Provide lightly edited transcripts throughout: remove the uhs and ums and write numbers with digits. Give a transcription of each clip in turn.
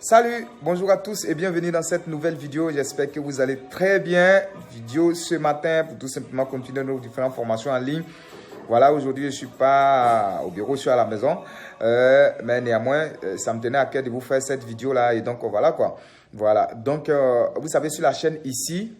Salut, bonjour à tous et bienvenue dans cette nouvelle vidéo. J'espère que vous allez très bien. Vidéo ce matin pour tout simplement continuer nos différentes formations en ligne. Voilà, aujourd'hui je ne suis pas au bureau, je suis à la maison. Mais néanmoins, ça me tenait à cœur de vous faire cette vidéo-là. Et donc voilà quoi. Voilà, donc vous savez sur la chaîne ici,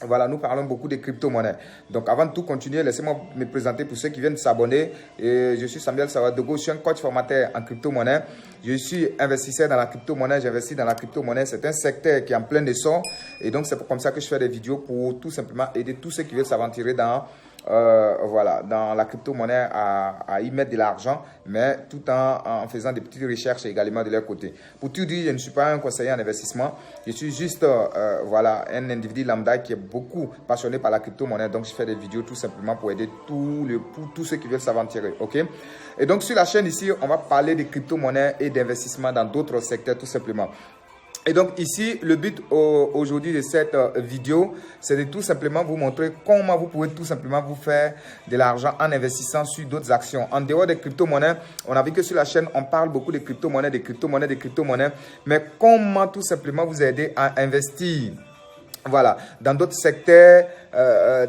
voilà, nous parlons beaucoup de crypto-monnaies. Donc, avant de tout continuer, laissez-moi me présenter pour ceux qui viennent de s'abonner. Je suis Samuel Sawadogo, je suis un coach formateur en crypto-monnaie. Je suis investisseur dans la crypto-monnaie, j'investis dans la crypto-monnaie. C'est un secteur qui est en plein essor. Et donc, c'est comme ça que je fais des vidéos pour tout simplement aider tous ceux qui veulent s'aventurer dans la crypto-monnaie à y mettre de l'argent, mais tout en faisant des petites recherches également de leur côté. Pour tout dire, je ne suis pas un conseiller en investissement, je suis juste un individu lambda qui est beaucoup passionné par la crypto-monnaie, donc je fais des vidéos tout simplement pour aider tous ceux qui veulent s'aventurer, ok? Et donc sur la chaîne ici, on va parler de crypto-monnaie et d'investissement dans d'autres secteurs tout simplement. Et donc ici, le but aujourd'hui de cette vidéo, c'est de tout simplement vous montrer comment vous pouvez tout simplement vous faire de l'argent en investissant sur d'autres actions. En dehors des crypto-monnaies, on a vu que sur la chaîne, on parle beaucoup de crypto-monnaies, mais comment tout simplement vous aider à investir, voilà, dans d'autres secteurs,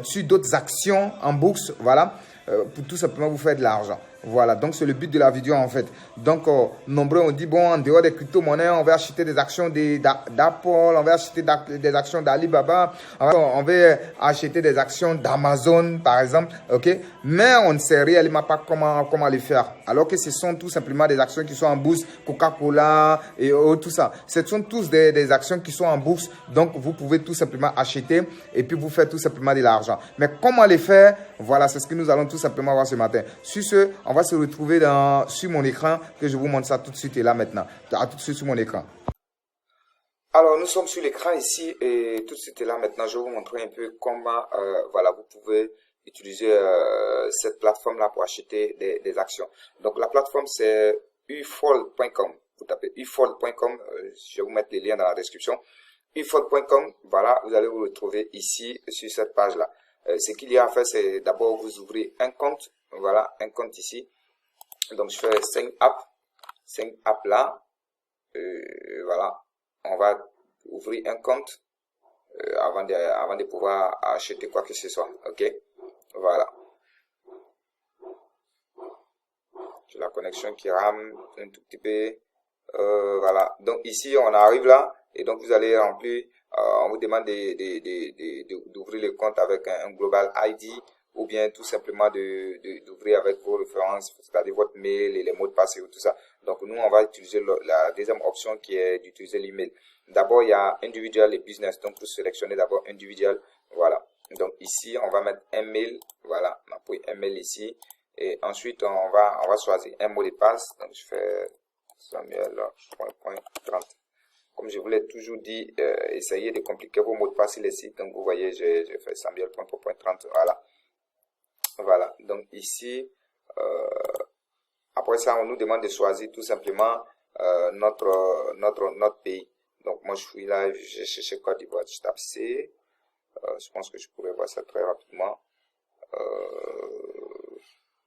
sur d'autres actions en bourse, voilà, pour tout simplement vous faire de l'argent. Voilà, donc c'est le but de la vidéo en fait. Donc, nombreux ont dit, bon, en dehors des crypto-monnaies, on va acheter des actions d'Apple, on va acheter des actions d'Alibaba, on va acheter des actions d'Amazon, par exemple, ok? Mais on ne sait réellement pas comment les faire. Alors que ce sont tout simplement des actions qui sont en bourse, Coca-Cola et tout ça. Ce sont tous des actions qui sont en bourse, donc vous pouvez tout simplement acheter et puis vous faire tout simplement de l'argent. Mais comment les faire? Voilà, c'est ce que nous allons tout simplement voir ce matin. Sur ce, on va se retrouver sur mon écran, que je vous montre ça tout de suite et là maintenant. À tout de suite sur mon écran. Alors, nous sommes sur l'écran ici et tout de suite et là maintenant, je vais vous montrer un peu comment voilà, vous pouvez utiliser cette plateforme-là pour acheter des actions. Donc, la plateforme, c'est ufold.com. Vous tapez ufold.com, je vais vous mettre les liens dans la description. ufold.com, voilà, vous allez vous retrouver ici sur cette page-là. Ce qu'il y a à faire, c'est d'abord vous ouvrez un compte. Voilà, un compte ici. Donc, je fais sign up là. Voilà, on va ouvrir un compte avant de pouvoir acheter quoi que ce soit. Ok, voilà. J'ai la connexion qui rame un tout petit peu. Voilà, donc ici, on arrive là. Et donc, vous allez remplir. On vous demande d'ouvrir le compte avec un Global ID. Ou bien tout simplement d'ouvrir avec vos références, c'est-à-dire votre mail et les mots de passe et tout ça. Donc nous, on va utiliser la deuxième option qui est d'utiliser l'email. D'abord, il y a individual et business. Donc, vous sélectionnez d'abord individual. Voilà. Donc ici, on va mettre un mail. Voilà, on appuie un mail ici. Et ensuite, on va choisir un mot de passe. Donc, je fais Samuel.30. Comme je vous l'ai toujours dit, essayez de compliquer vos mots de passe sur les sites. Donc, vous voyez, j'ai fait Samuel.30. Voilà. Voilà, donc ici, après ça, on nous demande de choisir tout simplement notre pays. Donc moi, je suis là, j'ai cherché Côte d'Ivoire, je tape C. Je pense que je pourrais voir ça très rapidement.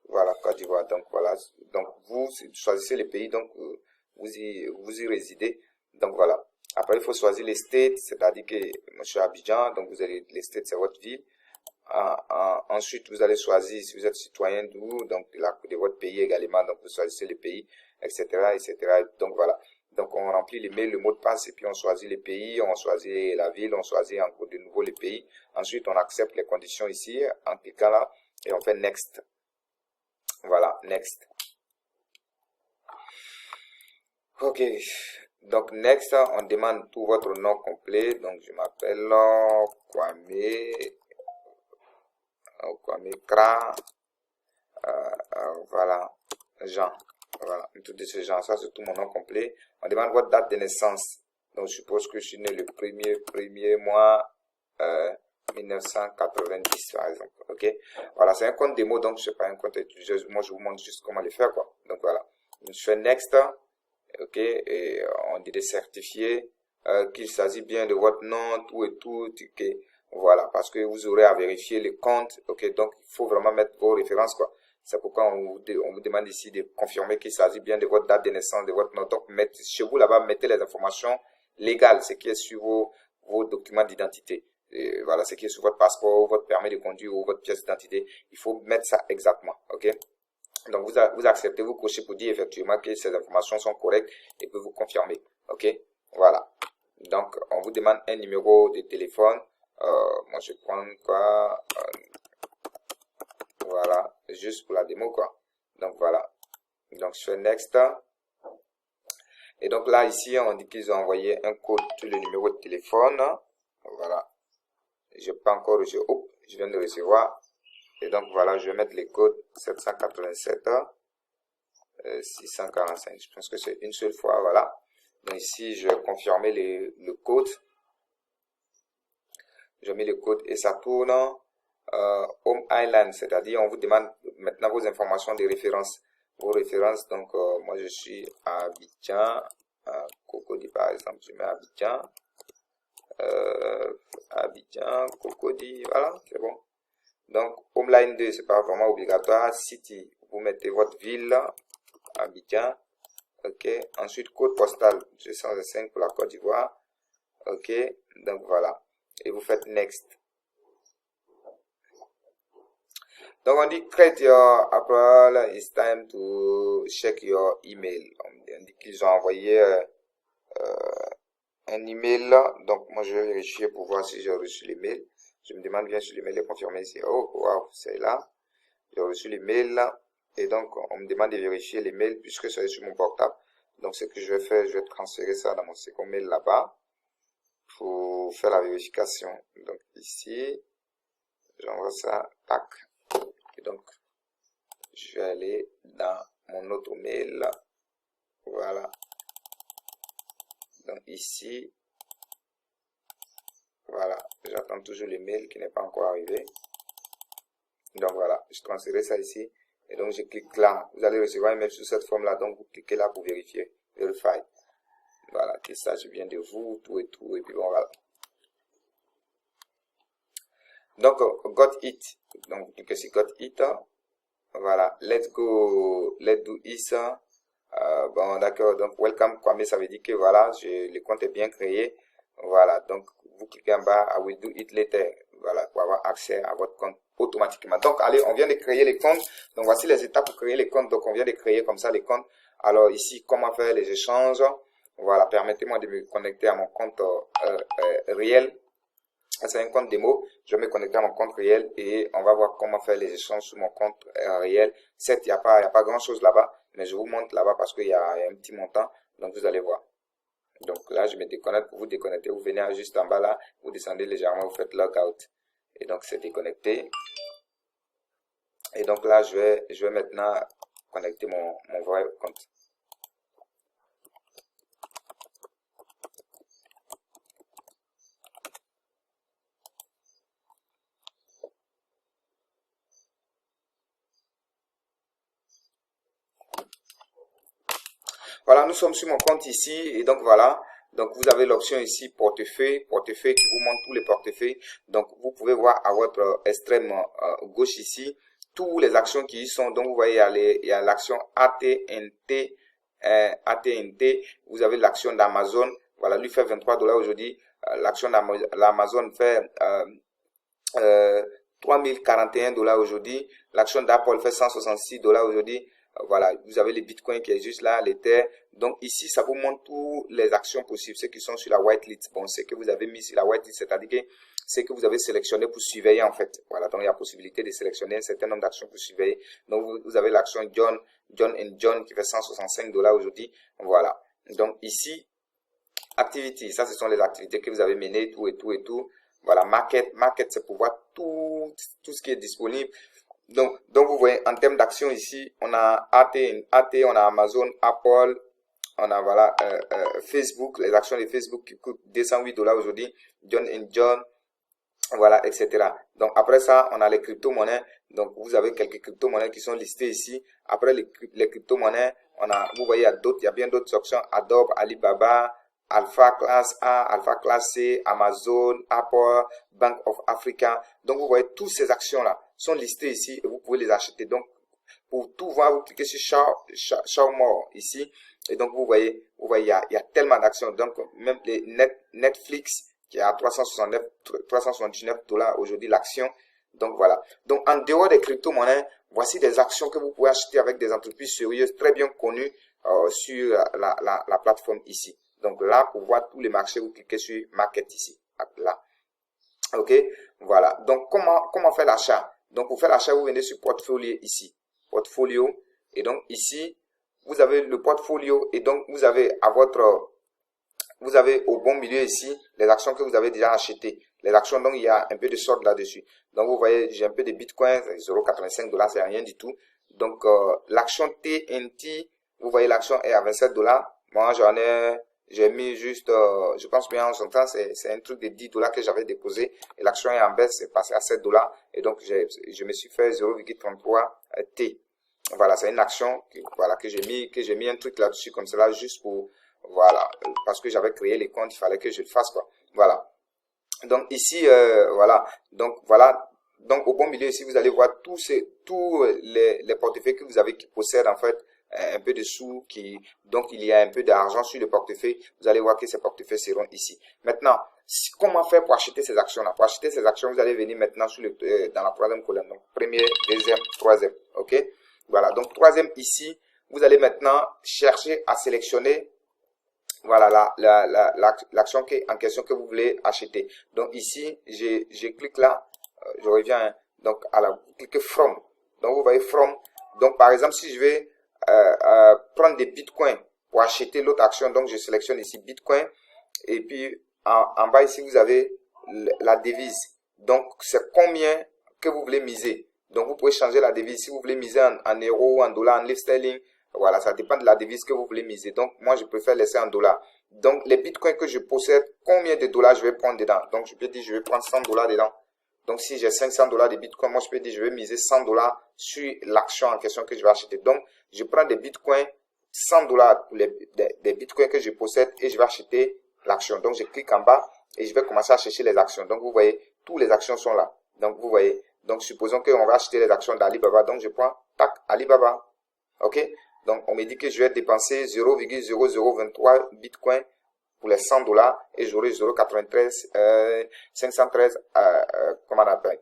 Voilà, Côte d'Ivoire. Donc voilà, donc vous choisissez le pays, donc vous y résidez. Donc voilà. Après, il faut choisir les states, c'est-à-dire que moi, je suis à Abidjan, donc vous avez les states, c'est votre ville. Ensuite, vous allez choisir si vous êtes citoyen d'où, donc de votre pays également, donc vous choisissez le pays, etc., etc. Donc voilà. Donc on remplit les mails, le mot de passe, et puis on choisit les pays, on choisit la ville, on choisit encore de nouveau les pays. Ensuite, on accepte les conditions ici, en cliquant là, et on fait next. Voilà, next. Ok. Donc next, on demande tout votre nom complet. Donc je m'appelle Kwame Kra, voilà, Jean, voilà, tout de ce genre, ça c'est tout mon nom complet. On demande votre date de naissance, donc je suppose que je suis né le premier mois 1990 par exemple, ok. Voilà, c'est un compte démo, donc c'est pas un compte utilisé, moi je vous montre juste comment le faire quoi. Donc voilà, je fais next, ok, et on dit de certifier qu'il s'agit bien de votre nom, tout et tout, ok. Voilà, parce que vous aurez à vérifier les comptes, ok, donc il faut vraiment mettre vos références, quoi. C'est pourquoi on vous demande ici de confirmer qu'il s'agit bien de votre date de naissance, de votre nom. Donc, chez vous là-bas, mettez les informations légales, ce qui est sur vos documents d'identité. Voilà, ce qui est sur votre passeport, votre permis de conduire ou votre pièce d'identité. Il faut mettre ça exactement, ok? Donc, vous acceptez, vous cochez pour dire effectivement que ces informations sont correctes et que vous confirmez, ok? Voilà. Donc, on vous demande un numéro de téléphone. Moi, je vais prendre quoi? Voilà, juste pour la démo, quoi. Donc, voilà. Donc, je fais Next. Et donc, là, ici, on dit qu'ils ont envoyé un code sur le numéro de téléphone. Voilà. Je n'ai pas encore reçu. Oh, je viens de recevoir. Et donc, voilà, je vais mettre les codes 787, 645. Je pense que c'est une seule fois, voilà. Donc, ici, je vais confirmer le code. Je mets le code et ça tourne. Home Island, c'est-à-dire on vous demande maintenant vos informations de référence, vos références. Donc moi je suis à Abidjan, à Cocody par exemple, je mets Abidjan, Abidjan, Cocody, voilà, c'est bon. Donc Homeline 2, c'est pas vraiment obligatoire. City, vous mettez votre ville, Abidjan, ok. Ensuite code postal 205 pour la Côte d'Ivoire, ok. Donc voilà, et vous faites Next. Donc on dit create your Apple, it's time to check your email. On dit qu'ils ont envoyé un email. Donc moi je vais vérifier pour voir si j'ai reçu l'email. Je me demande bien si l'email est confirmé ici. Oh wow, c'est là. J'ai reçu l'email et donc on me demande de vérifier l'email puisque c'est sur mon portable. Donc ce que je vais faire, je vais transférer ça dans mon second mail là-bas pour faire la vérification. Donc ici, j'envoie ça, tac. Et donc, je vais aller dans mon autre mail. Voilà. Donc ici, voilà. J'attends toujours le mail qui n'est pas encore arrivé. Donc voilà, je transfère ça ici. Et donc je clique là. Vous allez recevoir un mail sur cette forme là. Donc vous cliquez là pour vérifier. Verify. Voilà, que ça je viens de vous, tout et tout. Et puis bon, voilà. Donc, got it. Donc vous cliquez sur got it. Voilà, let's go, let's do this. Bon, d'accord, donc welcome Kwame, ça veut dire que voilà, le compte est bien créé. Voilà, donc vous cliquez en bas, I will do it later. Voilà, pour avoir accès à votre compte automatiquement. Donc, allez, on vient de créer les comptes. Donc, voici les étapes pour créer les comptes. Donc, on vient de créer comme ça les comptes. Alors, ici, comment faire les échanges. Voilà, permettez-moi de me connecter à mon compte réel. C'est un compte démo, je vais me connecter à mon compte réel et on va voir comment faire les échanges sur mon compte réel. Certes, il n'y a pas grand chose là-bas, mais je vous montre là-bas parce qu'il y a un petit montant, donc vous allez voir. Donc là, je me déconnecte, pour vous déconnecter, vous venez juste en bas là, vous descendez légèrement, vous faites logout. Et donc c'est déconnecté. Et donc là, je vais maintenant connecter mon vrai compte. Voilà, nous sommes sur mon compte ici et donc voilà. Donc vous avez l'option ici portefeuille qui vous montre tous les portefeuilles. Donc vous pouvez voir à votre extrême gauche ici toutes les actions qui y sont. Donc vous voyez il y a l'action ATNT, ATNT. Vous avez l'action d'Amazon. Voilà, lui fait 23 $ aujourd'hui. L'action d'Amazon fait 3041 $ aujourd'hui. L'action d'Apple fait 166 $ aujourd'hui. Voilà, vous avez les bitcoins qui est juste là, l'Ether. Donc ici, ça vous montre toutes les actions possibles, ceux qui sont sur la whitelist. Bon, c'est que vous avez mis sur la whitelist, c'est-à-dire que c'est que vous avez sélectionné pour surveiller en fait. Voilà, donc il y a possibilité de sélectionner un certain nombre d'actions pour surveiller. Donc vous avez l'action John qui fait 165 $ aujourd'hui. Voilà. Donc ici, activity, ça ce sont les activités que vous avez menées, tout et tout et tout. Voilà, market c'est pour voir tout ce qui est disponible. Donc vous voyez, en termes d'action ici, on a AT, on a Amazon, Apple, on a voilà Facebook, les actions de Facebook qui coûtent 208 $ aujourd'hui, John, voilà, etc. Donc après ça, on a les crypto-monnaies. Donc vous avez quelques crypto-monnaies qui sont listées ici. Après les crypto-monnaies, vous voyez, il y a bien d'autres options, Adobe, Alibaba, Alpha Class A, Alpha Class C, Amazon, Apple, Bank of Africa. Donc vous voyez, toutes ces actions-là sont listées ici et vous pouvez les acheter. Donc pour tout voir, vous cliquez sur Show More ici. Et donc, vous voyez, il y a tellement d'actions. Donc, même les Netflix, qui est à 379 $ aujourd'hui l'action. Donc, voilà. Donc, en dehors des crypto-monnaies, voici des actions que vous pouvez acheter avec des entreprises sérieuses, très bien connues sur la plateforme ici. Donc, là, pour voir tous les marchés, vous cliquez sur Market ici. Là. OK? Voilà. Donc, comment faire l'achat? Donc, pour faire l'achat, vous venez sur Portfolio ici. Portfolio. Et donc, ici, vous avez le portfolio. Et donc, vous avez au bon milieu ici, les actions que vous avez déjà achetées. Les actions, donc, il y a un peu de solde là-dessus. Donc, vous voyez, j'ai un peu de Bitcoin, 0,85 $, c'est rien du tout. Donc, l'action TNT, vous voyez, l'action est à 27 $. Moi, j'ai mis juste, je pense bien en son temps, c'est un truc de 10 $ que j'avais déposé. Et l'action est en baisse, c'est passé à 7 $. Et donc, je me suis fait 0,33 T. Voilà, c'est une action que j'ai mis un truc là-dessus comme cela, juste pour, voilà, parce que j'avais créé les comptes, il fallait que je le fasse, quoi. Voilà. Donc, ici, voilà. Donc, voilà. Donc, au bon milieu ici, vous allez voir tous les portefeuilles que vous avez qui possèdent, en fait, un peu de sous donc il y a un peu d'argent sur le portefeuille. Vous allez voir que ces portefeuilles seront ici. Maintenant, comment faire pour acheter ces actions-là? Pour acheter ces actions, vous allez venir maintenant dans la troisième colonne. Donc, premier, deuxième, troisième. OK? Voilà. Donc, troisième ici, vous allez maintenant chercher à sélectionner, voilà, l'action en question que vous voulez acheter. Donc, ici, je clique là, je reviens, hein, donc, cliquez From. Donc, vous voyez From. Donc, par exemple, si je vais prendre des bitcoins pour acheter l'autre action, donc je sélectionne ici Bitcoin, et puis en bas ici vous avez la devise. Donc c'est combien que vous voulez miser. Donc vous pouvez changer la devise si vous voulez miser en euros, en dollars, en livres sterling. Voilà, ça dépend de la devise que vous voulez miser. Donc moi je préfère laisser en dollars. Donc les bitcoins que je possède, combien de dollars je vais prendre dedans? Donc je peux dire je vais prendre 100 $ dedans. Donc si j'ai 500 $ de bitcoin, moi je peux dire je vais miser 100 $ sur l'action en question que je vais acheter. Donc je prends des bitcoins, 100 $ pour des bitcoins que je possède et je vais acheter l'action. Donc je clique en bas et je vais commencer à chercher les actions. Donc vous voyez, toutes les actions sont là. Donc vous voyez, donc supposons qu'on va acheter les actions d'Alibaba. Donc je prends, tac, Alibaba. OK? Donc on me dit que je vais dépenser 0,0023 bitcoins pour les 100 $ et j'aurai 513, comment on appelle,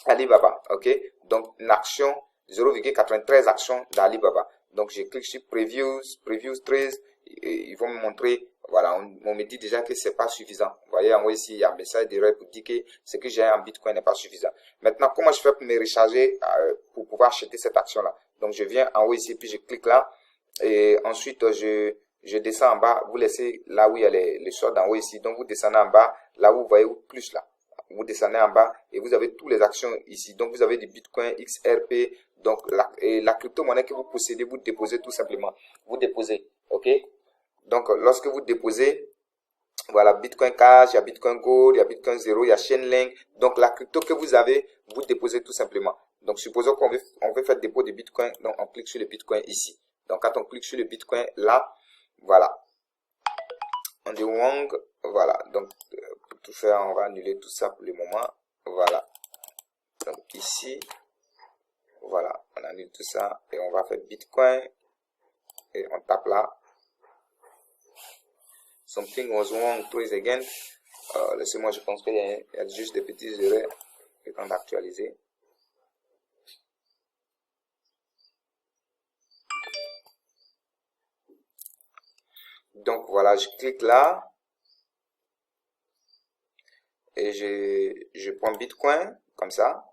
Alibaba. OK? Donc l'action 0,93 actions d'Alibaba. Donc je clique sur Previews 13, ils vont me montrer, voilà, on me dit déjà que c'est pas suffisant. Vous voyez, en haut ici, il y a un message d'erreur pour dire que ce que j'ai en Bitcoin n'est pas suffisant. Maintenant, comment je fais pour me recharger pour pouvoir acheter cette action-là? Donc je viens en haut ici, puis je clique là, et ensuite je descends en bas. Vous laissez là où il y a les sortes en haut ici. Donc vous descendez en bas, là où vous voyez plus là. Vous descendez en bas et vous avez toutes les actions ici. Donc vous avez du Bitcoin, XRP, donc la crypto-monnaie que vous possédez, vous déposez tout simplement. Vous déposez, OK? Donc lorsque vous déposez, voilà, Bitcoin Cash, il y a Bitcoin Gold, il y a Bitcoin Zero, il y a Chainlink. Donc la crypto que vous avez, vous déposez tout simplement. Donc supposons qu'on veut faire dépôt de Bitcoin, donc on clique sur le Bitcoin ici. Donc quand on clique sur le Bitcoin là, voilà. On dit Wong, voilà. Donc pour tout faire, on va annuler tout ça pour le moment. Voilà. Donc ici, voilà, on annule tout ça et on va faire Bitcoin et on tape là. Something was wrong, please again. Laissez-moi, je pense qu'il y a juste des petits erreurs et temps d'actualiser. Donc voilà, je clique là et je prends Bitcoin comme ça.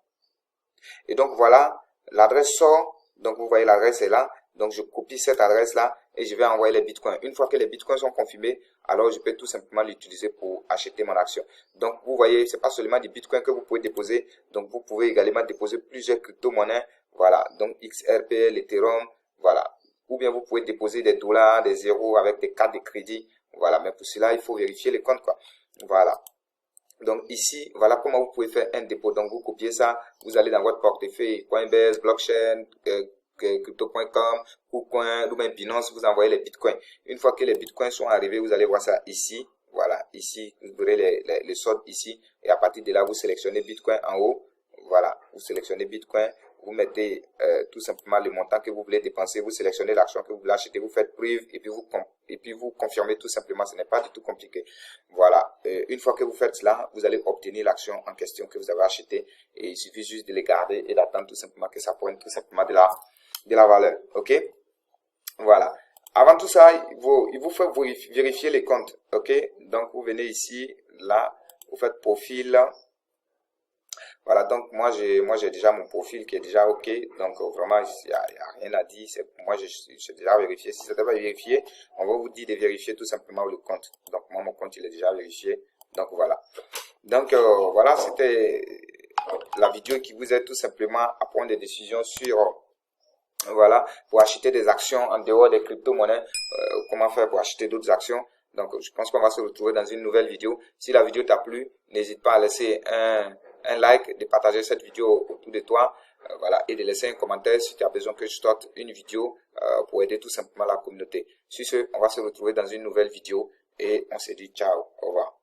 Et donc voilà, l'adresse sort. Donc vous voyez, l'adresse est là. Donc je copie cette adresse là et je vais envoyer les bitcoins. Une fois que les bitcoins sont confirmés, alors je peux tout simplement l'utiliser pour acheter mon action. Donc vous voyez, c'est pas seulement des bitcoins que vous pouvez déposer. Donc vous pouvez également déposer plusieurs crypto-monnaies. Voilà, donc XRP, Ethereum, voilà. Ou bien vous pouvez déposer des dollars, des euros avec des cartes de crédit. Voilà, mais pour cela, il faut vérifier les comptes, quoi. Voilà. Donc ici, voilà comment vous pouvez faire un dépôt. Donc vous copiez ça, vous allez dans votre portefeuille, Coinbase, Blockchain, Crypto.com, KuCoin, ou même Binance, vous envoyez les bitcoins. Une fois que les bitcoins sont arrivés, vous allez voir ça ici. Voilà, ici, vous verrez les soldes ici. Et à partir de là, vous sélectionnez Bitcoin en haut. Voilà, vous sélectionnez Bitcoin, vous mettez tout simplement le montant que vous voulez dépenser, vous sélectionnez l'action que vous voulez acheter, vous faites preuve et puis vous confirmez tout simplement. Ce n'est pas du tout compliqué. Voilà. Une fois que vous faites cela, vous allez obtenir l'action en question que vous avez achetée et il suffit juste de les garder et d'attendre tout simplement que ça prenne tout simplement de la valeur. Ok? Voilà. Avant tout ça, il vous faut vérifier les comptes. Ok? Donc vous venez ici, là, vous faites profil. Voilà, donc moi j'ai déjà mon profil qui est déjà ok, donc vraiment il y a rien à dire. Moi j'ai déjà vérifié. Si ça n'est pas vérifié, on va vous dire de vérifier tout simplement le compte. Donc moi mon compte il est déjà vérifié. Donc voilà. Donc voilà, c'était la vidéo qui vous aide tout simplement à prendre des décisions sur voilà, pour acheter des actions en dehors des crypto-monnaies, comment faire pour acheter d'autres actions. Donc je pense qu'on va se retrouver dans une nouvelle vidéo. Si la vidéo t'a plu, n'hésite pas à laisser un like, de partager cette vidéo autour de toi, voilà, et de laisser un commentaire si tu as besoin que je sorte une vidéo pour aider tout simplement la communauté. Sur ce, on va se retrouver dans une nouvelle vidéo et on se dit ciao, au revoir.